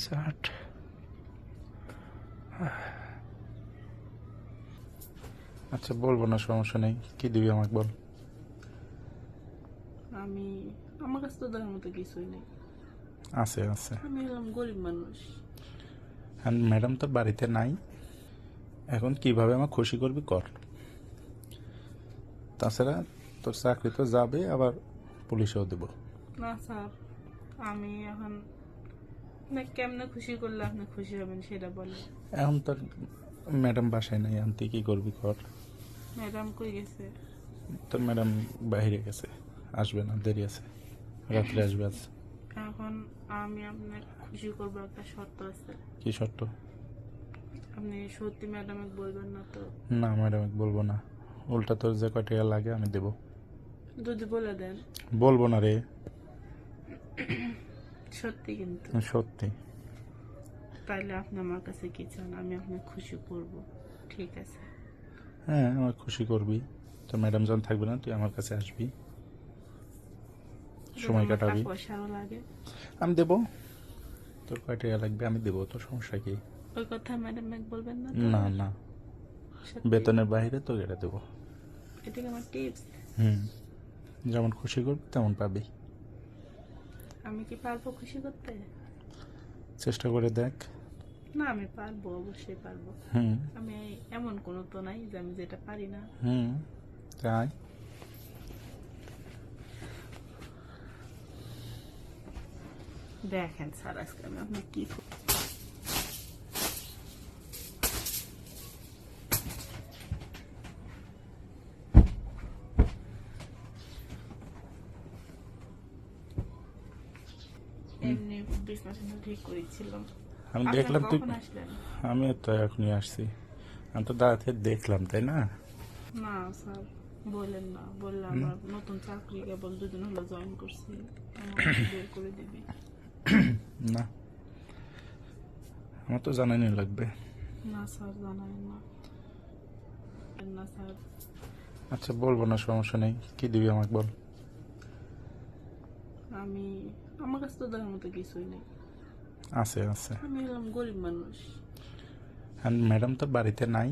ষাট। আচ্ছা বলবো না, সমস্যা নেই। কি দিবি আমাকে বল। আমি আমার কাছে তো দেওয়ার মতো কিছুই নেই। আছে আছে। আমি হলাম গরিব মানুষ। হ্যাঁ ম্যাডাম তোর বাড়িতে নাই, এখন কিভাবে আমাকে খুশি করবি কর। তাছাড়া তোর চাকরি তো যাবে, আবার পুলিশেও দেব। না স্যার, আমি এখন কেমনে খুশি করলে আপনি খুশি হবেন সেটা বলেন। এখন তোর ম্যাডাম বাসায় নাই, এখন তুই কি করবি কর। ম্যাডাম কই গেছে? তোর ম্যাডাম বাইরে গেছে, আসবে না, দেরি আছে, রাত্রে আসবে আজ। এখন আমি আপনাকে খুশি করবো, একটা শর্ত আছে। কি শর্ত? আপনি সত্যি ম্যাডামকে বলবেন না তো? না ম্যাডাম বলবো না, উল্টা তোর যে কয় টাকা লাগে আমি দেবো। যদি বলে দেন। বলবো না রে। সত্যি কিন্তু? সত্যি। তাইলে আপনি আমার কাছে কি চান? আমি আপনাকে খুশি করব, ঠিক আছে? হ্যাঁ আমার খুশি করবি। তোর ম্যাডাম যখন থাকবে না তুই আমার কাছে আসবি, সময় কাটাবি। পয়সারও লাগে। আমি দেবো, তোর কয় টাকা লাগবে আমি দেবো, তোর সমস্যা কি? ওই কথা ম্যাডাম বলবেন না? না না, সত্যি? বেতনের বাইরে তো এটা দেবো। এটা কি আমার টিপস? হুম, যেমন খুশি করবি তেমন পাবি। আমি কি পারবো খুশি করতে? চেষ্টা করে দেখ। না, আমি পারবো, অবশ্যই পারবো। হুম আমি এমন কোনো তো নাই যে আমি যেটা পারি না। হুম, তাই দেখেন স্যার, আজকে আমি আপনি কি এমনি বিজনেস ঠিক করেছিলাম। আমি আপনারা দেখলাম তুই। কখন আসলেন? আমি তো এখনই আসছি, আমি তো দাঁড়াতে দেখলাম, তাই না? না স্যার, বললেন না। বললে না। আমার নতুন চাকরি কেবল 2 দিন হলো জয়েন করছি, আমাকে বের করে দিবি। না, আমার তো জানানি লাগবে। না স্যার, জানাই না। না স্যার। আচ্ছা বলবো না, সমস্যা নেই। কি দিবি আমাকে বল। আমি আমার কাছে তো দেওয়ার মতো কিছুই নেই। আছে আছে। আমি হলাম গরিব মানুষ। হ্যাঁ ম্যাডাম তোর বাড়িতে নাই,